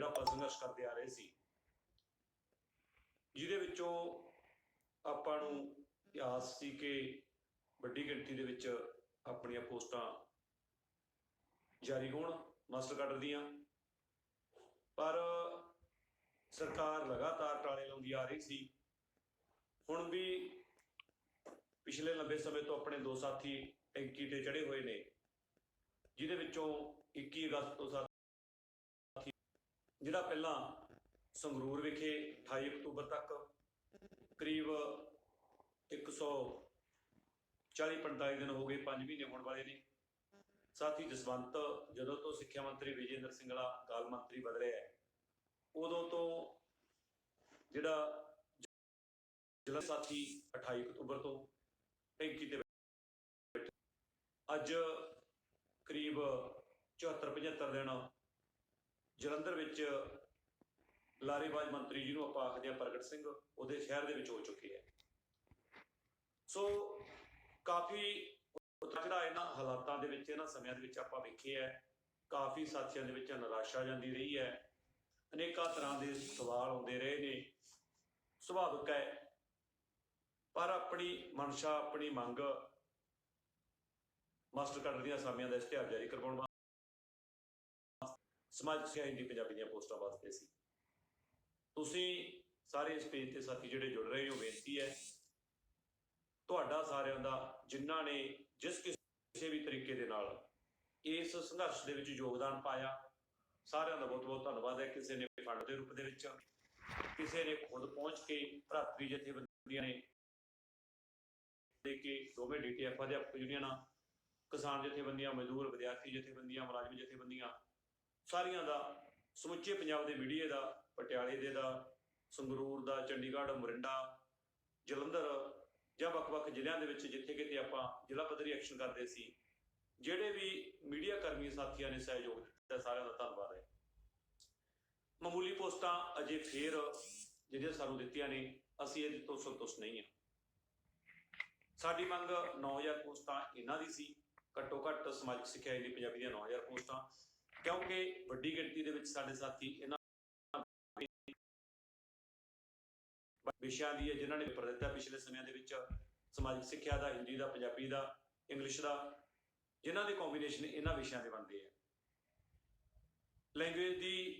ਜਿਹੜਾ ਆਪਾਂ ਸੰਘਰਸ਼ ਕਰਦੇ ਆ ਰਹੇ ਸੀ, ਜਿਹਦੇ ਵਿੱਚੋਂ ਆਪਾਂ ਨੂੰ ਆਸ ਸੀ ਕਿ ਵੱਡੀ ਗਿਣਤੀ ਦੇ ਵਿੱਚ ਆਪਣੀਆਂ ਪੋਸਟਾਂ ਜਾਰੀ ਹੋਣ ਮਾਸਟਰ ਕਾਡਰ ਦੀਆਂ, ਪਰ ਸਰਕਾਰ ਲਗਾਤਾਰ ਟਾਲੇ ਲਾਉਂਦੀ ਆ ਰਹੀ ਸੀ। ਹੁਣ ਵੀ ਪਿਛਲੇ ਲੰਬੇ ਸਮੇਂ ਤੋਂ ਆਪਣੇ ਦੋ ਸਾਥੀ ਟੈਂਕੀ ਤੇ ਚੜੇ ਹੋਏ ਨੇ, ਜਿਹਦੇ ਵਿੱਚੋਂ 21 ਅਗਸਤ ਤੋਂ ਸਾਥੀ ਜਿਹੜਾ ਪਹਿਲਾਂ ਸੰਗਰੂਰ ਵਿਖੇ 28 ਅਕਤੂਬਰ ਤੱਕ ਕਰੀਬ 140-45 ਦਿਨ ਹੋ ਗਏ, 5 ਮਹੀਨੇ ਹੋਣ ਵਾਲੇ ਨੇ। ਸਾਥੀ ਜਸਵੰਤ ਜਦੋਂ ਤੋਂ ਸਿੱਖਿਆ ਮੰਤਰੀ ਵਿਜੇ ਇੰਦਰ ਸਿੰਗਲਾ ਗਾਲ ਮੰਤਰੀ ਬਦਲਿਆ ਹੈ, ਉਦੋਂ ਤੋਂ ਜਿਹੜਾ ਜ਼ਿਲ੍ਹਾ ਸਾਥੀ 28 ਅਕਤੂਬਰ ਤੋਂ ਟੈਂਕੀ ਤੇ ਬੈਠੇ, ਅੱਜ ਕਰੀਬ 74-75 ਦਿਨ ਜਲੰਧਰ ਵਿੱਚ ਲਾਰੇਬਾਜ਼ ਮੰਤਰੀ ਜਿਹਨੂੰ ਆਪਾਂ ਆਖਦੇ ਹਾਂ ਪ੍ਰਗਟ ਸਿੰਘ, ਉਹਦੇ ਸ਼ਹਿਰ ਦੇ ਵਿੱਚ ਹੋ ਚੁੱਕੇ ਹੈ। ਸੋ ਕਾਫੀ ਜਿਹੜਾ ਇਹਨਾਂ ਹਾਲਾਤਾਂ ਦੇ ਵਿੱਚ, ਇਹਨਾਂ ਸਮਿਆਂ ਦੇ ਵਿੱਚ ਆਪਾਂ ਵੇਖਿਆ ਹੈ, ਕਾਫੀ ਸਾਥੀਆਂ ਦੇ ਵਿੱਚ ਨਿਰਾਸ਼ਾ ਜਾਂਦੀ ਰਹੀ ਹੈ, ਅਨੇਕਾਂ ਤਰ੍ਹਾਂ ਦੇ ਸਵਾਲ ਆਉਂਦੇ ਰਹੇ ਨੇ। ਸੁਭਾਵਿਕ ਹੈ, ਪਰ ਆਪਣੀ ਮਨਸ਼ਾ, ਆਪਣੀ ਮੰਗ ਮਾਸਟਰ ਕਾਡਰ ਦੀਆਂ ਅਸਾਮੀਆਂ ਦਾ ਇਸ਼ਤਿਹਾਰ ਜਾਰੀ ਕਰਵਾਉਣ ਸਮਾਜਿਕ ਸਿੱਖਿਆ ਹਿੰਦੀ ਪੰਜਾਬੀ ਦੀਆਂ ਪੋਸਟਾਂ ਵਾਸਤੇ ਸੀ। ਤੁਸੀਂ ਸਾਰੇ ਇਸ ਪੇਜ ਤੇ ਸਾਥੀ ਜਿਹੜੇ ਜੁੜ ਰਹੇ ਹੋ, ਬੇਨਤੀ ਹੈ ਤੁਹਾਡਾ ਸਾਰਿਆਂ ਦਾ, ਜਿਨ੍ਹਾਂ ਨੇ ਜਿਸ ਕਿਸੇ ਵੀ ਤਰੀਕੇ ਦੇ ਨਾਲ ਇਸ ਸੰਘਰਸ਼ ਦੇ ਵਿੱਚ ਯੋਗਦਾਨ ਪਾਇਆ, ਸਾਰਿਆਂ ਦਾ ਬਹੁਤ ਬਹੁਤ ਧੰਨਵਾਦ ਹੈ। ਕਿਸੇ ਨੇ ਫੰਡ ਦੇ ਰੂਪ ਦੇ ਵਿੱਚ, ਕਿਸੇ ਨੇ ਖੁਦ ਪਹੁੰਚ ਕੇ, ਭਰਾਤਰੀ ਜਥੇਬੰਦੀਆਂ ਨੇ ਦੇ ਕੇ, ਦੋਵੇਂ DTF ਅਧਿਆਪਕ ਯੂਨੀਅਨਾਂ, ਕਿਸਾਨ ਜਥੇਬੰਦੀਆਂ, ਮਜ਼ਦੂਰ ਵਿਦਿਆਰਥੀ ਜਥੇਬੰਦੀਆਂ, ਮੁਲਾਜ਼ਮ ਜਥੇਬੰਦੀਆਂ, ਸਾਰੀਆਂ ਦਾ, ਸਮੁੱਚੇ ਪੰਜਾਬ ਦੇ ਮੀਡੀਆ ਦਾ, ਪਟਿਆਲੇ ਦੇ ਦਾ, ਸੰਗਰੂਰ ਦਾ, ਚੰਡੀਗੜ੍ਹ, ਮੋਰਿੰਡਾ, ਜਲੰਧਰ ਜਾਂ ਵੱਖ-ਵੱਖ ਜ਼ਿਲ੍ਹਿਆਂ ਦੇ ਵਿੱਚ ਜਿੱਥੇ ਕਿਤੇ ਆਪਾਂ ਜ਼ਿਲ੍ਹਾ ਪੱਧਰੀ ਐਕਸ਼ਨ ਕਰਦੇ ਸੀ, ਜਿਹੜੇ ਵੀ ਮੀਡੀਆ ਕਰਮੀ ਸਾਥੀਆਂ ਨੇ ਸਹਿਯੋਗ ਦਿੱਤਾ, ਸਾਰਿਆਂ ਦਾ ਧੰਨਵਾਦ ਹੈ। ਮਾਮੂਲੀ ਪੋਸਟਾਂ ਅਜੇ ਫੇਰ ਜਿਹੜੀਆਂ ਸਾਨੂੰ ਦਿੱਤੀਆਂ ਨੇ, ਅਸੀਂ ਇਹਦੇ ਤੋਂ ਸੰਤੁਸ਼ਟ ਨਹੀਂ ਹਾਂ। ਸਾਡੀ ਮੰਗ 9000 ਪੋਸਟਾਂ ਇਹਨਾਂ ਦੀ ਸੀ, ਘੱਟੋ ਘੱਟ ਸਮਾਜਿਕ ਸਿੱਖਿਆ ਹਿੰਦੀ ਪੰਜਾਬੀ ਦੀਆਂ 9000 ਪੋਸਟਾਂ, ਕਿਉਂਕਿ ਵੱਡੀ ਗਿਣਤੀ ਦੇ ਵਿੱਚ ਸਾਡੇ ਸਾਥੀ ਇਹਨਾਂ ਵਿਸ਼ਿਆਂ ਦੀ ਹੈ ਜਿਨ੍ਹਾਂ ਨੇ ਪੇਪਰ ਦਿੱਤਾ ਪਿਛਲੇ ਸਮਿਆਂ ਦੇ ਵਿੱਚ, ਸਮਾਜਿਕ ਸਿੱਖਿਆ ਦਾ, ਹਿੰਦੀ ਦਾ, ਪੰਜਾਬੀ ਦਾ, ਇੰਗਲਿਸ਼ ਦਾ, ਜਿਨ੍ਹਾਂ ਦੇ ਕੰਬੀਨੇਸ਼ਨ ਇਹਨਾਂ ਵਿਸ਼ਿਆਂ ਦੇ ਬਣਦੇ ਆ। ਲੈਂਗੁਏਜ ਦੀ,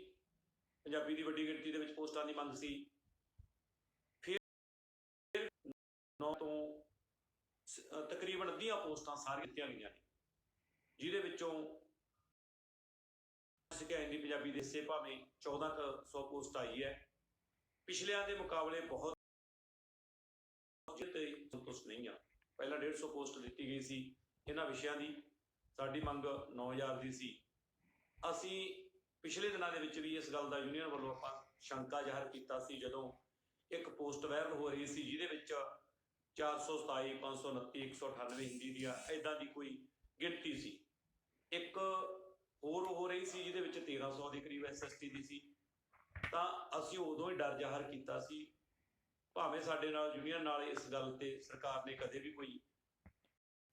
ਪੰਜਾਬੀ ਦੀ ਵੱਡੀ ਗਿਣਤੀ ਦੇ ਵਿੱਚ ਪੋਸਟਾਂ ਦੀ ਮੰਗ ਸੀ। ਫਿਰ 9 ਤੋਂ ਤਕਰੀਬਨ ਅੱਧੀਆਂ ਪੋਸਟਾਂ ਸਾਰੀਆਂ ਦਿੱਤੀਆਂ ਗਈਆਂ ਨੇ, ਜਿਹਦੇ ਵਿੱਚੋਂ ਸਿੱਖਿਆ ਹਿੰਦੀ ਪੰਜਾਬੀ ਦੇ ਹਿੱਸੇ ਭਾਵੇਂ 1400 ਪੋਸਟ ਆਈ ਹੈ, ਪਿਛਲਿਆਂ ਦੇ ਮੁਕਾਬਲੇ ਬਹੁਤ ਸੰਤੁਸ਼ਟ ਨਹੀਂ ਆ। ਪਹਿਲਾਂ 150 ਪੋਸਟ ਦਿੱਤੀ ਗਈ ਸੀ ਇਹਨਾਂ ਵਿਸ਼ਿਆਂ ਦੀ, ਸਾਡੀ ਮੰਗ 9000 ਦੀ ਸੀ। ਅਸੀਂ ਪਿਛਲੇ ਦਿਨਾਂ ਦੇ ਵਿੱਚ ਵੀ ਇਸ ਗੱਲ ਦਾ ਯੂਨੀਅਨ ਵੱਲੋਂ ਆਪਾਂ ਸ਼ੰਕਾ ਜ਼ਾਹਰ ਕੀਤਾ ਸੀ, ਜਦੋਂ ਇੱਕ ਪੋਸਟ ਵਾਇਰਲ ਹੋ ਰਹੀ ਸੀ ਜਿਹਦੇ ਵਿੱਚ 427, 529, 198 ਹਿੰਦੀ ਦੀਆਂ ਇੱਦਾਂ ਦੀ ਕੋਈ ਗਿਣਤੀ ਸੀ। ਇੱਕ ਹੋਰ ਹੋ ਰਹੀ ਸੀ ਜਿਹਦੇ ਵਿੱਚ 1300 ਦੇ ਕਰੀਬ SST ਦੀ ਸੀ। ਤਾਂ ਅਸੀਂ ਉਦੋਂ ਹੀ ਡਰ ਜ਼ਾਹਰ ਕੀਤਾ ਸੀ, ਭਾਵੇਂ ਸਾਡੇ ਨਾਲ ਯੂਨੀਅਨ ਨਾਲ ਇਸ ਗੱਲ ਤੇ ਸਰਕਾਰ ਨੇ ਕਦੇ ਵੀ ਕੋਈ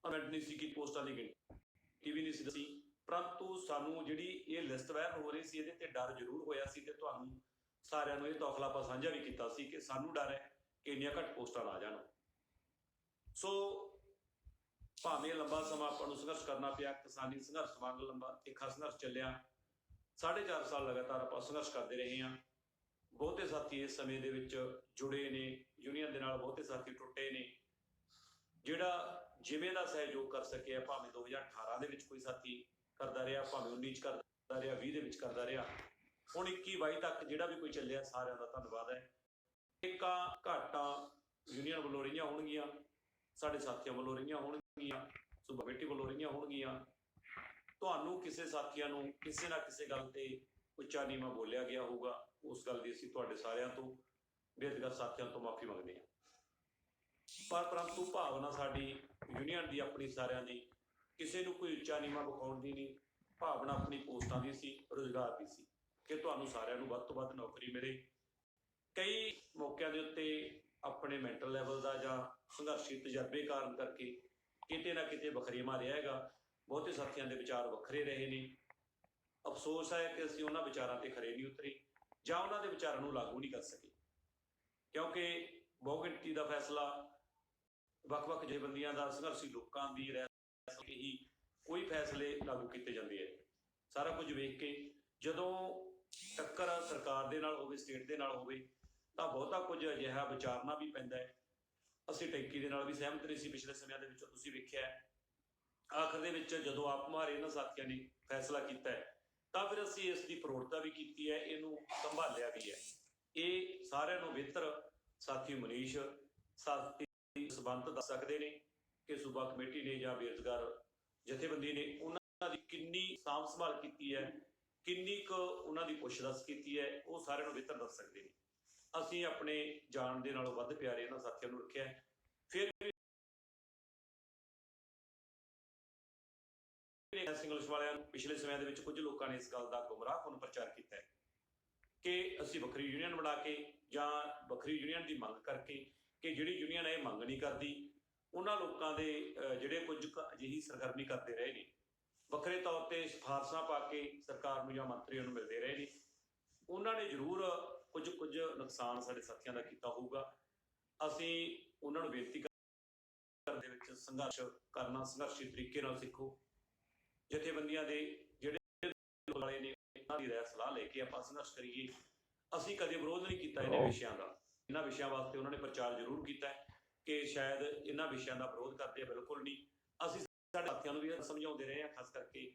ਕਮੈਂਟ ਨਹੀਂ ਸੀ ਕਿ ਪੋਸਟਾਂ ਦੀ ਗਿਣਤੀ ਵੀ ਨਹੀਂ ਸੀ ਦੱਸੀ, ਪਰੰਤੂ ਸਾਨੂੰ ਜਿਹੜੀ ਇਹ ਲਿਸਟ ਵਾਇਰਲ ਹੋ ਰਹੀ ਸੀ ਇਹਦੇ ਤੇ ਡਰ ਜ਼ਰੂਰ ਹੋਇਆ ਸੀ, ਤੇ ਤੁਹਾਨੂੰ ਸਾਰਿਆਂ ਨੂੰ ਇਹ ਤੌਖਲਾ ਆਪਾਂ ਸਾਂਝਾ ਵੀ ਕੀਤਾ ਸੀ ਕਿ ਸਾਨੂੰ ਡਰ ਹੈ ਕਿ ਇੰਨੀਆਂ ਘੱਟ ਪੋਸਟਾਂ ਨਾ ਜਾਣ। ਸੋ ਭਾਵੇਂ ਲੰਬਾ ਸਮਾਂ ਆਪਾਂ ਨੂੰ ਸੰਘਰਸ਼ ਕਰਨਾ ਪਿਆ, ਕਿਸਾਨੀ ਸੰਘਰਸ਼ ਵਾਂਗ ਲੰਬਾ ਤਿੱਖਾ ਸੰਘਰਸ਼ ਚੱਲਿਆ, 4.5 ਸਾਲ ਲਗਾਤਾਰ ਆਪਾਂ ਸੰਘਰਸ਼ ਕਰਦੇ ਰਹੇ ਹਾਂ। ਬਹੁਤੇ ਸਾਥੀ ਇਸ ਸਮੇਂ ਦੇ ਵਿੱਚ ਜੁੜੇ ਨੇ ਯੂਨੀਅਨ ਦੇ ਨਾਲ, ਬਹੁਤੇ ਸਾਥੀ ਟੁੱਟੇ ਨੇ। ਜਿਹੜਾ ਜਿਵੇਂ ਦਾ ਸਹਿਯੋਗ ਕਰ ਸਕਿਆ, ਭਾਵੇਂ 2018 ਦੇ ਵਿੱਚ ਕੋਈ ਸਾਥੀ ਕਰਦਾ ਰਿਹਾ, ਭਾਵੇਂ 19 ਚ ਕਰਦਾ ਰਿਹਾ, 20 ਦੇ ਵਿੱਚ ਕਰਦਾ ਰਿਹਾ, ਹੁਣ 21-22 ਤੱਕ ਜਿਹੜਾ ਵੀ ਕੋਈ ਚੱਲਿਆ, ਸਾਰਿਆਂ ਦਾ ਧੰਨਵਾਦ ਹੈ। ਏਕਾਂ ਘਾਟਾਂ ਯੂਨੀਅਨ ਵੱਲੋਂ ਰਹੀਆਂ ਹੋਣਗੀਆਂ, ਸਾਡੇ ਸਾਥੀਆਂ ਵੱਲੋਂ ਰਹੀਆਂ ਹੋਣਗੀਆਂ, ਸੂਬਾ ਕਮੇਟੀ ਵੱਲੋਂ ਰਹੀਆਂ ਹੋਣਗੀਆਂ। ਤੁਹਾਨੂੰ ਕਿਸੇ ਸਾਥੀਆਂ ਨੂੰ ਕਿਸੇ ਨਾ ਕਿਸੇ ਗੱਲ ਤੇ ਉੱਚਾ ਨੀਵਾਂ ਬੋਲਿਆ ਗਿਆ ਹੋਊਗਾ, ਉਸ ਗੱਲ ਦੀ ਅਸੀਂ ਤੁਹਾਡੇ ਸਾਰਿਆਂ ਤੋਂ, ਬੇਦਗਰ ਸਾਥੀਆਂ ਤੋਂ ਮਾਫੀ ਮੰਗਦੇ ਹਾਂ। ਪਰੰਤੂ ਭਾਵਨਾ ਸਾਡੀ ਯੂਨੀਅਨ ਦੀ, ਆਪਣੀ ਸਾਰਿਆਂ ਦੀ, ਕਿਸੇ ਨੂੰ ਕੋਈ ਉੱਚਾ ਨੀਵਾਂ ਵਿਖਾਉਣ ਦੀ ਨਹੀਂ। ਭਾਵਨਾ ਆਪਣੀ ਪੋਸਟਾਂ ਦੀ ਸੀ, ਰੁਜ਼ਗਾਰ ਦੀ ਸੀ, ਕਿ ਤੁਹਾਨੂੰ ਸਾਰਿਆਂ ਨੂੰ ਵੱਧ ਤੋਂ ਵੱਧ ਨੌਕਰੀ ਮਿਲੇ। ਕਈ ਮੌਕਿਆਂ ਦੇ ਉੱਤੇ ਆਪਣੇ ਮੈਂਟਲ ਲੈਵਲ ਦਾ ਜਾਂ ਸੰਘਰਸ਼ੀ ਤਜਰਬੇ ਕਾਰਨ ਕਰਕੇ ਕਿਤੇ ਨਾ ਕਿਤੇ ਵਖਰੇਵਾਂ ਰਿਹਾ ਹੈਗਾ, ਬਹੁਤੇ ਸਾਥੀਆਂ ਦੇ ਵਿਚਾਰ ਵੱਖਰੇ ਰਹੇ ਨੇ। ਅਫਸੋਸ ਹੈ ਕਿ ਅਸੀਂ ਉਹਨਾਂ ਵਿਚਾਰਾਂ ਤੇ ਖਰੇ ਨਹੀਂ ਉਤਰੇ। ਜਾਂ ਉਹਨਾਂ ਦੇ ਵਿਚਾਰਾਂ ਨੂੰ ਲਾਗੂ ਨਹੀਂ ਕਰ ਸਕੇ, ਕਿਉਂਕਿ ਬਹੁਗਿਣਤੀ ਦਾ ਫੈਸਲਾ ਵੱਖ-ਵੱਖ ਜਥੇਬੰਦੀਆਂ ਦਾ, ਸੰਘਰਸ਼ੀ ਲੋਕਾਂ ਦੀ ਰਹਿ ਕੇ ਹੀ ਕੋਈ ਫੈਸਲੇ ਲਾਗੂ ਕੀਤੇ ਜਾਂਦੇ ਹੈ। ਸਾਰਾ ਕੁਝ ਵੇਖ ਕੇ ਜਦੋਂ ਟੱਕਰ ਸਰਕਾਰ ਦੇ ਨਾਲ ਹੋਵੇ, ਸਟੇਟ ਦੇ ਨਾਲ ਹੋਵੇ, ਤਾਂ ਬਹੁਤਾ ਕੁਝ ਅਜਿਹਾ ਵਿਚਾਰਨਾ ਵੀ ਪੈਂਦਾ ਹੈ। ਅਸੀਂ ਟੈਂਕੀ ਦੇ ਨਾਲ ਵੀ ਸਹਿਮਤ ਨਹੀਂ ਸੀ ਪਿਛਲੇ ਸਮਿਆਂ ਦੇ ਵਿੱਚ, ਤੁਸੀਂ ਵੇਖਿਆ। ਆਖਰ ਦੇ ਵਿੱਚ ਜਦੋਂ ਆਪ ਮੁਹਾਰੇ ਇਹਨਾਂ ਸਾਥੀਆਂ ਨੇ ਫੈਸਲਾ ਕੀਤਾ ਤਾਂ ਫਿਰ ਅਸੀਂ ਇਸ ਦੀ ਪ੍ਰੋੜਤਾ ਵੀ ਕੀਤੀ ਹੈ, ਇਹਨੂੰ ਸੰਭਾਲਿਆ ਵੀ ਹੈ। ਇਹ ਸਾਰਿਆਂ ਨੂੰ ਬਿਹਤਰ ਸਾਥੀ ਮਨੀਸ਼ ਸਾਥੀ ਸੰਬੰਧ ਦੱਸ ਸਕਦੇ ਨੇ ਕਿ ਸੂਬਾ ਕਮੇਟੀ ਨੇ ਜਾਂ ਬੇਰੁਜ਼ਗਾਰ ਜਥੇਬੰਦੀ ਨੇ ਉਹਨਾਂ ਦੀ ਕਿੰਨੀ ਸਾਂਭ ਸੰਭਾਲ ਕੀਤੀ ਹੈ, ਕਿੰਨੀ ਕੁ ਉਹਨਾਂ ਦੀ ਪੁੱਛ-ਦੱਸ ਕੀਤੀ ਹੈ, ਉਹ ਸਾਰਿਆਂ ਨੂੰ ਬਿਹਤਰ ਦੱਸ ਸਕਦੇ ਨੇ। ਅਸੀਂ ਆਪਣੇ ਜਾਣ ਦੇ ਨਾਲੋਂ ਵੱਧ ਪਿਆਰੇ ਇਹਨਾਂ ਸਾਥੀਆਂ ਨੂੰ ਰੱਖਿਆ। ਫਿਰ ਸਿੰਗਲਸ ਵਾਲਿਆਂ ਨੂੰ ਪਿਛਲੇ ਸਮਿਆਂ ਦੇ ਵਿੱਚ ਕੁਝ ਲੋਕਾਂ ਨੇ ਇਸ ਗੱਲ ਦਾ ਗੁੰਮਰਾਹਕੁੰਨ ਪ੍ਰਚਾਰ ਕੀਤਾ ਹੈ ਕਿ ਅਸੀਂ ਵੱਖਰੀ ਯੂਨੀਅਨ ਬਣਾ ਕੇ ਜਾਂ ਵੱਖਰੀ ਯੂਨੀਅਨ ਦੀ ਮੰਗ ਕਰਕੇ, ਕਿ ਜਿਹੜੀ ਯੂਨੀਅਨ ਇਹ ਮੰਗ ਨਹੀਂ ਕਰਦੀ, ਉਹਨਾਂ ਲੋਕਾਂ ਦੇ ਜਿਹੜੇ ਕੁਝ ਅਜਿਹੀ ਸਰਗਰਮੀ ਕਰਦੇ ਰਹੇ ਨੇ, ਵੱਖਰੇ ਤੌਰ ਤੇ ਸਿਫਾਰਸ਼ਾਂ ਪਾ ਕੇ ਸਰਕਾਰ ਨੂੰ ਜਾਂ ਮੰਤਰੀਆਂ ਨੂੰ ਮਿਲਦੇ ਰਹੇ ਨੇ, ਉਹਨਾਂ ਨੇ ਜ਼ਰੂਰ ਕੁਝ ਨੁਕਸਾਨ ਸਾਡੇ ਸਾਥੀਆਂ ਦਾ ਕੀਤਾ ਹੋਊਗਾ। ਅਸੀਂ ਉਹਨਾਂ ਨੂੰ ਬੇਨਤੀ ਕਰਦੇ ਵਿੱਚ ਸੰਘਰਸ਼ ਕਰਨਾ ਸੰਘਰਸ਼ੀ ਤਰੀਕੇ ਨਾਲ ਸਿੱਖੋ। ਜਥੇਬੰਦੀਆਂ ਦੇ ਜਿਹੜੇ ਵਾਲੇ ਨੇ ਉਹਨਾਂ ਦੀ ਰਾਏ ਸਲਾਹ ਲੈ ਕੇ ਆਪਾਂ ਸੰਘਰਸ਼ ਕਰੀਏ। ਅਸੀਂ ਕਦੇ ਵਿਰੋਧ ਨਹੀਂ ਕੀਤਾ ਇਹਨਾਂ ਵਿਸ਼ਿਆਂ ਦਾ। ਇਹਨਾਂ ਵਿਸ਼ਿਆਂ ਵਾਸਤੇ ਉਹਨਾਂ ਨੇ ਪ੍ਰਚਾਰ ਜ਼ਰੂਰ ਕੀਤਾ ਹੈ ਕਿ ਸ਼ਾਇਦ ਇਹਨਾਂ ਵਿਸ਼ਿਆਂ ਦਾ ਵਿਰੋਧ ਕਰਦੇ ਆ, ਬਿਲਕੁਲ ਨਹੀਂ। ਅਸੀਂ ਸਾਡੇ ਸਾਥੀਆਂ ਨੂੰ ਵੀ ਸਮਝਾਉਂਦੇ ਰਹੇ ਹਾਂ, ਖਾਸ ਕਰਕੇ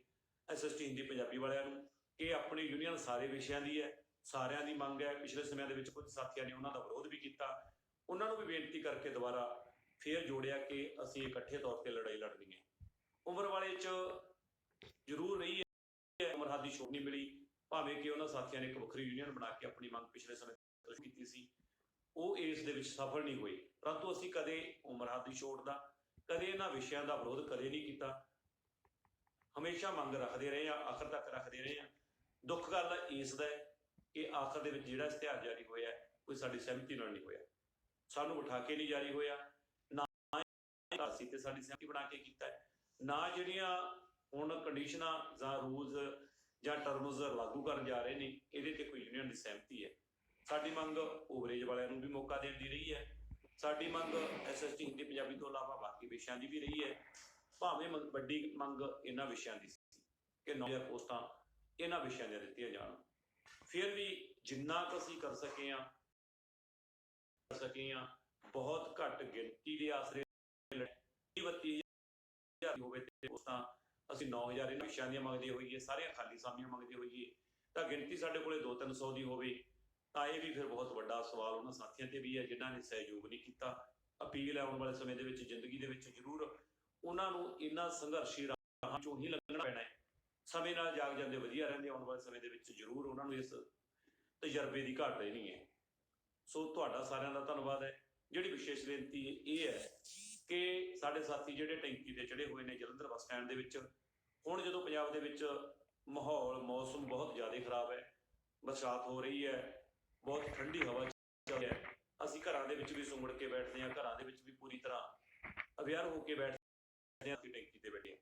SST ਹਿੰਦੀ ਪੰਜਾਬੀ ਵਾਲਿਆਂ ਨੂੰ, ਕਿ ਆਪਣੀ ਯੂਨੀਅਨ ਸਾਰੇ ਵਿਸ਼ਿਆਂ ਦੀ ਹੈ, ਸਾਰਿਆਂ ਦੀ ਮੰਗ ਹੈ। ਪਿਛਲੇ ਸਮਿਆਂ ਦੇ ਵਿੱਚ ਕੁਝ ਸਾਥੀਆਂ ਨੇ ਉਹਨਾਂ ਦਾ ਵਿਰੋਧ ਵੀ ਕੀਤਾ, ਉਹਨਾਂ ਨੂੰ ਵੀ ਬੇਨਤੀ ਕਰਕੇ ਦੁਬਾਰਾ ਫੇਰ ਜੋੜਿਆ ਕਿ ਅਸੀਂ ਇਕੱਠੇ ਤੌਰ ਤੇ ਲੜਾਈ ਲੜਨੀ ਹੈ। ਉਮਰ ਵਾਲੇ 'ਚ ਜ਼ਰੂਰ ਰਹੀ ਹੈ, ਉਮਰ ਹੱਦ ਦੀ ਛੋਟ ਨਹੀਂ ਮਿਲੀ, ਭਾਵੇਂ ਕਿ ਉਹਨਾਂ ਸਾਥੀਆਂ ਨੇ ਇੱਕ ਵੱਖਰੀ ਯੂਨੀਅਨ ਬਣਾ ਕੇ ਆਪਣੀ ਮੰਗ ਪਿਛਲੇ ਸਮੇਂ ਤੋਂ ਕੀਤੀ ਸੀ, ਉਹ ਇਸ ਦੇ ਵਿੱਚ ਸਫਲ ਨਹੀਂ ਹੋਏ। ਪਰੰਤੂ ਅਸੀਂ ਕਦੇ ਉਮਰ ਹੱਦ ਦੀ ਛੋਟ ਦਾ, ਕਦੇ ਇਹਨਾਂ ਵਿਸ਼ਿਆਂ ਦਾ ਵਿਰੋਧ ਕਦੇ ਨਹੀਂ ਕੀਤਾ, ਹਮੇਸ਼ਾ ਮੰਗ ਰੱਖਦੇ ਰਹੇ ਹਾਂ, ਆਖਰ ਤੱਕ ਰੱਖਦੇ ਰਹੇ ਹਾਂ। ਦੁੱਖ ਗੱਲ ਇਸ ਦਾ ਹੈ ਕਿ ਆਖਰ ਦੇ ਵਿੱਚ ਜਿਹੜਾ ਇਸ਼ਤਿਹਾਰ ਜਾਰੀ ਹੋਇਆ ਕੋਈ ਸਾਡੀ ਸਹਿਮਤੀ ਨਾਲ ਨਹੀਂ ਹੋਇਆ, ਸਾਨੂੰ ਬਿਠਾ ਕੇ ਨਹੀਂ ਜਾਰੀ ਹੋਇਆ, ਨਾ ਅਸੀਂ ਤੇ ਸਾਡੀ ਸਹਿਮਤੀ ਬਣਾ ਕੇ ਕੀਤਾ ਹੈ, ਨਾ ਜਿਹੜੀਆਂ ਹੁਣ ਕੰਡੀਸ਼ਨਾਂ ਜਾਂ ਰੂਲਸ ਜਾਂ ਟਰਮਜ਼ ਲਾਗੂ ਕਰਨ ਜਾ ਰਹੇ ਨੇ ਇਹਦੇ ਤੇ ਕੋਈ ਯੂਨੀਅਨ ਦੀ ਸਹਿਮਤੀ ਹੈ। ਸਾਡੀ ਮੰਗ ਓਵਰੇਜ ਵਾਲਿਆਂ ਨੂੰ ਵੀ ਮੌਕਾ ਦੇਣ ਦੀ ਰਹੀ ਹੈ, ਸਾਡੀ ਮੰਗ SST ਹਿੰਦੀ ਪੰਜਾਬੀ ਤੋਂ ਇਲਾਵਾ ਬਾਕੀ ਵਿਸ਼ਿਆਂ ਦੀ ਵੀ ਰਹੀ ਹੈ। ਭਾਵੇਂ ਵੱਡੀ ਮੰਗ ਇਹਨਾਂ ਵਿਸ਼ਿਆਂ ਦੀ ਸੀ ਕਿ 9000 ਪੋਸਟਾਂ ਇਹਨਾਂ ਵਿਸ਼ਿਆਂ ਦੀਆਂ ਦਿੱਤੀਆਂ ਜਾਣ, ਫਿਰ ਵੀ ਜਿੰਨਾ ਕੁ ਅਸੀਂ ਕਰ ਸਕੇ ਹਾਂ ਬਹੁਤ ਘੱਟ ਗਿਣਤੀ ਦੇ ਆਸਰੇ 32,000 ਹੋਵੇ ਤੇ ਪੋਸਟਾਂ ਅਸੀਂ 9,000 ਇਹਨਾਂ ਵਿਸ਼ਿਆਂ ਦੀਆਂ ਮੰਗਦੇ ਹੋਈਏ, ਸਾਰੀਆਂ ਖਾਲੀ ਸਾਮੀਆਂ ਮੰਗਦੇ ਹੋਈਏ, ਤਾਂ ਗਿਣਤੀ ਸਾਡੇ ਕੋਲੇ 200-300 ਦੀ ਹੋਵੇ ਤਾਂ ਇਹ ਵੀ ਫਿਰ ਬਹੁਤ ਵੱਡਾ ਸਵਾਲ ਉਹਨਾਂ ਸਾਥੀਆਂ ਤੇ ਵੀ ਹੈ ਜਿਨ੍ਹਾਂ ਨੇ ਸਹਿਯੋਗ ਨਹੀਂ ਕੀਤਾ। ਅਪੀਲ ਹੈ ਆਉਣ ਵਾਲੇ ਸਮੇਂ ਦੇ ਵਿੱਚ ਜ਼ਿੰਦਗੀ ਦੇ ਵਿੱਚ ਜ਼ਰੂਰ ਉਹਨਾਂ ਨੂੰ ਇਹਨਾਂ ਸੰਘਰਸ਼ੀ ਰਾਹਾਂ ਚੋਂ ਹੀ ਲੰਘਣਾ ਪੈਣਾ ਹੈ। ਸਮੇਂ ਨਾਲ ਜਾਗ ਜਾਂਦੇ ਵਧੀਆ ਰਹਿੰਦੇ, ਆਉਣ ਵਾਲੇ ਸਮੇਂ ਦੇ ਵਿੱਚ ਜ਼ਰੂਰ ਉਹਨਾਂ ਨੂੰ ਇਸ ਤਜਰਬੇ ਦੀ ਘਾਟ ਰਹਿਣੀ ਹੈ। ਸੋ ਤੁਹਾਡਾ ਸਾਰਿਆਂ ਦਾ ਧੰਨਵਾਦ ਹੈ। ਜਿਹੜੀ ਵਿਸ਼ੇਸ਼ ਬੇਨਤੀ ਇਹ ਹੈ ਕਿ ਸਾਡੇ ਸਾਥੀ ਜਿਹੜੇ ਟੈਂਕੀ ਤੇ ਚੜੇ ਹੋਏ ਨੇ ਜਲੰਧਰ ਬੱਸ ਸਟੈਂਡ ਦੇ ਵਿੱਚ, ਹੁਣ ਜਦੋਂ ਪੰਜਾਬ ਦੇ ਵਿੱਚ ਮੌਸਮ ਬਹੁਤ ਜ਼ਿਆਦਾ ਖਰਾਬ ਹੈ, ਬਰਸਾਤ ਹੋ ਰਹੀ ਹੈ, ਬਹੁਤ ਠੰਡੀ ਹਵਾ ਚੱਲ ਰਹੀ ਹੈ, ਅਸੀਂ ਘਰਾਂ ਦੇ ਵਿੱਚ ਵੀ ਸੁੰਗੜ ਕੇ ਬੈਠਦੇ ਹਾਂ, ਘਰਾਂ ਦੇ ਵਿੱਚ ਵੀ ਪੂਰੀ ਤਰ੍ਹਾਂ ਅਵੇਅਰ ਹੋ ਕੇ ਬੈਠਦੇ ਹਾਂ, ਅਸੀਂ ਟੈਂਕੀ ਤੇ ਬੈਠੇ ਹਾਂ।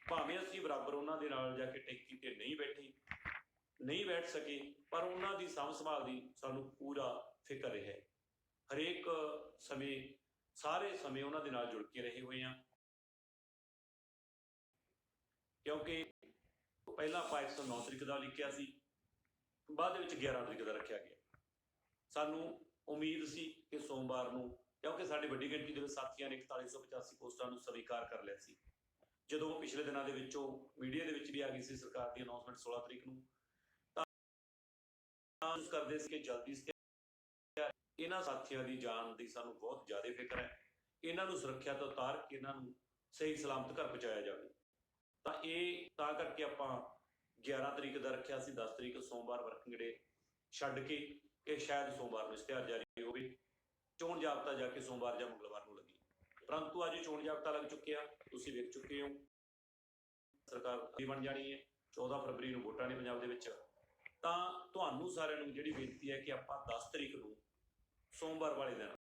ਭਾਵੇਂ ਅਸੀਂ ਬਰਾਬਰ ਉਹਨਾਂ ਦੇ ਨਾਲ ਜਾ ਕੇ ਟੈਂਕੀ ਤੇ ਨਹੀਂ ਬੈਠ ਸਕੇ, ਪਰ ਉਹਨਾਂ ਦੀ ਸਾਂਭ ਸੰਭਾਲ ਦੀ ਸਾਨੂੰ ਪੂਰਾ ਫਿਕਰ ਹੈ। ਹਰੇਕ ਸਮੇਂ ਸਾਰੇ ਸਮੇਂ ਉਹਨਾਂ ਦੇ ਨਾਲ ਜੁੜ ਕੇ ਰਹੇ ਹੋਏ ਹਾਂ, ਕਿਉਂਕਿ ਪਹਿਲਾਂ ਆਪਾਂ 109 ਤਰੀਕ ਦਾ ਲਿਖਿਆ ਸੀ, ਬਾਅਦ ਦੇ ਵਿੱਚ 11 ਤਰੀਕ ਦਾ ਰੱਖਿਆ ਗਿਆ। ਸਾਨੂੰ ਉਮੀਦ ਸੀ ਕਿ ਸੋਮਵਾਰ ਨੂੰ, ਕਿਉਂਕਿ ਸਾਡੀ ਵੱਡੀ ਗਿਣਤੀ ਦੇ ਵਿੱਚ ਸਾਥੀਆਂ ਨੇ 4185 ਪੋਸਟਾਂ ਨੂੰ ਸਵੀਕਾਰ ਕਰ ਲਿਆ ਸੀ। ਜਦੋਂ ਪਿਛਲੇ ਦਿਨਾਂ ਦੇ ਵਿੱਚੋਂ ਮੀਡੀਆ ਦੇ ਵਿੱਚ ਵੀ ਆ ਗਈ ਸੀ ਸਰਕਾਰ ਦੀ ਅਨਾਉਂਸਮੈਂਟ 16 ਤਰੀਕ ਨੂੰ, ਤਾਂ ਕਰਦੇ ਸੀ ਕਿ ਜਲਦੀ ਇਹਨਾਂ ਸਾਥੀਆਂ ਦੀ ਜਾਨ ਦੀ ਸਾਨੂੰ ਬਹੁਤ ਜ਼ਿਆਦਾ ਫਿਕਰ ਹੈ, ਇਹਨਾਂ ਨੂੰ ਸੁਰੱਖਿਆ ਤੋਂ ਉਤਾਰ ਕੇ ਇਹਨਾਂ ਨੂੰ ਸਹੀ ਸਲਾਮਤ ਘਰ ਪਹੁੰਚਾਇਆ ਜਾਵੇ। ਤਾਂ ਕਰਕੇ ਆਪਾਂ 11 ਤਰੀਕ ਦਾ ਰੱਖਿਆ ਸੀ, 10 ਤਰੀਕ ਸੋਮਵਾਰ ਵਰਕਿੰਗ ਡੇ ਛੱਡ ਕੇ ਕਿ ਸ਼ਾਇਦ ਸੋਮਵਾਰ ਨੂੰ ਇਸ਼ਤਿਹਾਰ ਜਾਰੀ ਹੋਵੇ, ਚੋਣ ਜਾਬਤਾ ਜਾ ਕੇ ਸੋਮਵਾਰ ਜਾਂ ਮੰਗਲਵਾਰ ਨੂੰ ਲੱਗੀ। ਪਰੰਤੂ ਅੱਜ ਚੋਣ ਜਾਬਤਾ ਲੱਗ ਚੁੱਕਿਆ, ਤੁਸੀਂ ਵੇਖ ਚੁੱਕੇ ਹੋ, ਸਰਕਾਰ ਬਣ ਜਾਣੀ ਹੈ, 14 ਫਰਵਰੀ ਨੂੰ ਵੋਟਾਂ ਨੇ ਪੰਜਾਬ ਦੇ ਵਿੱਚ। ਤਾਂ ਤੁਹਾਨੂੰ ਸਾਰਿਆਂ ਨੂੰ ਜਿਹੜੀ ਬੇਨਤੀ ਹੈ ਕਿ ਆਪਾਂ 10 ਤਰੀਕ ਨੂੰ ਸੋਮਵਾਰ ਵਾਲੇ ਦਿਨ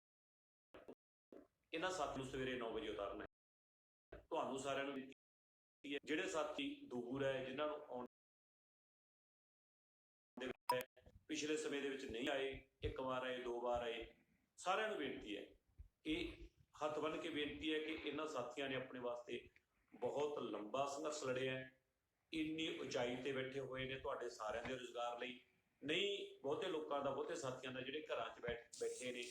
ਇਹਨਾਂ ਸਾਥੀਆਂ ਨੂੰ ਸਵੇਰੇ 9 ਵਜੇ ਉਤਾਰਨਾ ਹੈ। ਤੁਹਾਨੂੰ ਸਾਰਿਆਂ ਨੂੰ ਜਿਹੜੇ ਸਾਥੀ ਦੂਰ ਹੈ, ਜਿਨ੍ਹਾਂ ਨੂੰ ਆਉਣ ਪਿਛਲੇ ਸਮੇਂ ਦੇ ਵਿੱਚ ਨਹੀਂ ਆਏ, ਇੱਕ ਵਾਰ ਆਏ, ਦੋ ਵਾਰ ਆਏ, ਸਾਰਿਆਂ ਨੂੰ ਬੇਨਤੀ ਹੈ, ਇਹ ਹੱਥ ਬੰਨ੍ਹ ਕੇ ਬੇਨਤੀ ਹੈ ਕਿ ਇਹਨਾਂ ਸਾਥੀਆਂ ਨੇ ਆਪਣੇ ਵਾਸਤੇ ਬਹੁਤ ਲੰਬਾ ਸੰਘਰਸ਼ ਲੜਿਆ ਹੈ, ਇੰਨੀ ਉਚਾਈ ਤੇ ਬੈਠੇ ਹੋਏ ਨੇ ਤੁਹਾਡੇ ਸਾਰਿਆਂ ਦੇ ਰੁਜ਼ਗਾਰ ਲਈ। ਨਹੀਂ ਬਹੁਤੇ ਲੋਕਾਂ ਦਾ, ਬਹੁਤੇ ਸਾਥੀਆਂ ਦਾ ਜਿਹੜੇ ਘਰਾਂ 'ਚ ਬੈਠੇ ਨੇ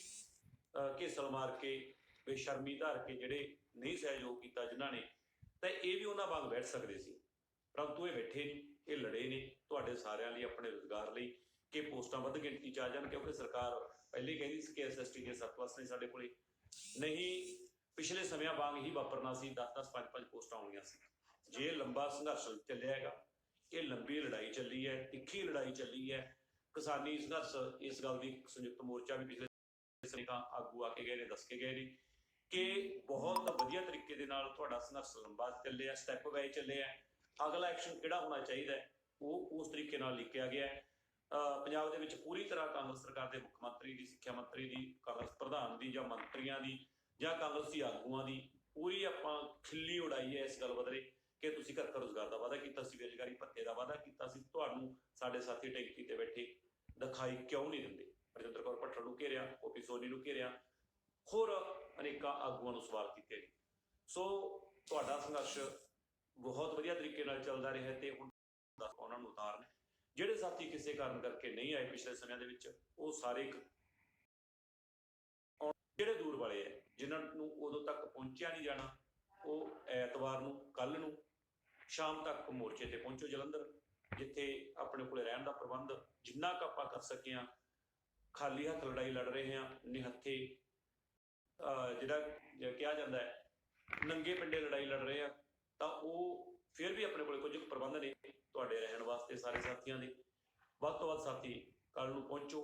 ਘੇਸਲ ਮਾਰ ਕੇ, ਬੇਸ਼ਰਮੀ ਧਾਰ ਕੇ, ਜਿਹੜੇ ਨਹੀਂ ਸਹਿਯੋਗ ਕੀਤਾ ਜਿਨ੍ਹਾਂ ਨੇ, ਤਾਂ ਇਹ ਵੀ ਉਹਨਾਂ ਵਾਂਗ ਬੈਠ ਸਕਦੇ ਸੀ, ਪਰੰਤੂ ਇਹ ਬੈਠੇ ਨਹੀਂ, ਇਹ ਲੜੇ ਨੇ ਤੁਹਾਡੇ ਸਾਰਿਆਂ ਲਈ, ਆਪਣੇ ਰੁਜ਼ਗਾਰ ਲਈ, ਕਿ ਪੋਸਟਾਂ ਵੱਧ ਗਿਣਤੀ 'ਚ ਆ ਜਾਣ। ਕਿਉਂਕਿ ਸਰਕਾਰ ਪਹਿਲੇ ਕਹਿੰਦੀ ਸੀ ਕਿ SST ਦੀਆਂ 7+ ਨੇ ਸਾਡੇ ਕੋਲੇ, ਨਹੀਂ ਪਿਛਲੇ ਸਮਿਆਂ ਵਾਂਗ ਹੀ ਵਾਪਰਨਾ ਸੀ, 10-10, 5-5 ਪੋਸਟਾਂ ਆਉਣੀਆਂ ਸੀ। ਜੇ ਲੰਬਾ ਸੰਘਰਸ਼ ਚੱਲਿਆ ਹੈਗਾ, ਇਹ ਲੰਬੀ ਲੜਾਈ ਚੱਲੀ ਹੈ, ਤਿੱਖੀ ਲੜਾਈ ਚੱਲੀ ਹੈ, ਕਿਸਾਨੀ ਸੰਘਰਸ਼, ਇਸ ਗੱਲ ਦੀ ਸੰਯੁਕਤ ਮੋਰਚਾ ਵੀ ਪਿਛਲੇ ਸਮੇਂ ਆਗੂ ਆ ਕੇ ਗਏ ਨੇ, ਦੱਸ ਕੇ ਗਏ ਨੇ ਕਿ ਬਹੁਤ ਵਧੀਆ ਤਰੀਕੇ ਦੇ ਨਾਲ ਤੁਹਾਡਾ ਸੰਘਰਸ਼ ਲੰਬਾ ਚੱਲਿਆ, ਸਟੈਪ ਬਾਏ ਚੱਲਿਆ। ਅਗਲਾ ਐਕਸ਼ਨ ਕਿਹੜਾ ਹੋਣਾ ਚਾਹੀਦਾ ਹੈ ਉਹ ਉਸ ਤਰੀਕੇ ਨਾਲ ਲਿਖਿਆ ਗਿਆ ਹੈ। ਪੰਜਾਬ ਦੇ ਵਿੱਚ ਪੂਰੀ ਤਰ੍ਹਾਂ ਕਾਂਗਰਸ ਸਰਕਾਰ ਦੇ ਮੁੱਖ ਮੰਤਰੀ ਦੀ, ਸਿੱਖਿਆ ਮੰਤਰੀ ਦੀ, ਕਾਂਗਰਸ ਪ੍ਰਧਾਨ ਦੀ, ਜਾਂ ਮੰਤਰੀਆਂ ਦੀ, ਜਾਂ ਕਾਂਗਰਸੀ ਆਗੂਆਂ ਦੀ ਪੂਰੀ ਆਪਾਂ ਖਿੱਲੀ ਉਡਾਈ ਹੈ ਇਸ ਗੱਲ ਬਦਲੇ ਕਿ ਤੁਸੀਂ ਘਰ ਘਰ ਰੁਜ਼ਗਾਰ ਦਾ ਵਾਅਦਾ ਕੀਤਾ ਸੀ, ਬੇਰੁਜ਼ਗਾਰੀ ਭੱਤੇ ਦਾ ਵਾਅਦਾ ਕੀਤਾ ਸੀ, ਤੁਹਾਨੂੰ ਸਾਡੇ ਸਾਥੀ ਟੈਂਕੀ ਤੇ ਬੈਠੇ ਦਿਖਾਈ ਕਿਉਂ ਨਹੀਂ ਦਿੰਦੇ? ਰਜਿੰਦਰ ਕੌਰ ਭੱਠਲ ਨੂੰ ਘੇਰਿਆ, ਓਪੀ ਸੋਨੀ ਨੂੰ ਘੇਰਿਆ, ਹੋਰ ਅਨੇਕਾਂ ਆਗੂਆਂ ਨੂੰ ਸਵਾਲ ਕੀਤੇ ਨੇ। ਸੋ ਤੁਹਾਡਾ ਸੰਘਰਸ਼ ਬਹੁਤ ਵਧੀਆ ਤਰੀਕੇ ਨਾਲ ਚੱਲਦਾ ਰਿਹਾ ਤੇ ਹੁਣ ਉਹਨਾਂ ਨੂੰ ਉਤਾਰਨ, ਜਿਹੜੇ ਸਾਥੀ ਕਿਸੇ ਕਾਰਨ ਕਰਕੇ ਨਹੀਂ ਆਏ ਪਿਛਲੇ ਸਮਿਆਂ ਦੇ ਵਿੱਚ, ਉਹ ਸਾਰੇ ਜਿਹੜੇ ਦੂਰ ਵਾਲੇ ਹੈ, ਜਿਨ੍ਹਾਂ ਨੂੰ ਉਦੋਂ ਤੱਕ ਪਹੁੰਚਿਆ ਨਹੀਂ ਜਾਣਾ, ਉਹ ਐਤਵਾਰ ਨੂੰ, ਕੱਲ ਨੂੰ ਸ਼ਾਮ ਤੱਕ ਮੋਰਚੇ ਤੇ ਪਹੁੰਚੋ ਜਲੰਧਰ, ਜਿੱਥੇ ਆਪਣੇ ਕੋਲੇ ਰਹਿਣ ਦਾ ਪ੍ਰਬੰਧ ਜਿੰਨਾ ਕੁ ਆਪਾਂ ਕਰ ਸਕੇ ਹਾਂ। ਖਾਲੀ ਹੱਥ ਲੜਾਈ ਲੜ ਰਹੇ ਹਾਂ, ਨਿਹੱਥੇ ਜਿਹੜਾ ਕਿਹਾ ਜਾਂਦਾ ਹੈ ਨੰਗੇ ਪਿੰਡੇ ਲੜਾਈ ਲੜ ਰਹੇ ਆ, ਤਾਂ ਉਹ ਫਿਰ ਵੀ ਆਪਣੇ ਕੋਲ ਕੁਝ ਪ੍ਰਬੰਧ ਨੇ ਤੁਹਾਡੇ ਰਹਿਣ ਵਾਸਤੇ ਸਾਰੇ ਸਾਥੀਆਂ ਦੇ। ਵੱਧ ਤੋਂ ਵੱਧ ਸਾਥੀ ਕੱਲ ਨੂੰ ਪਹੁੰਚੋ।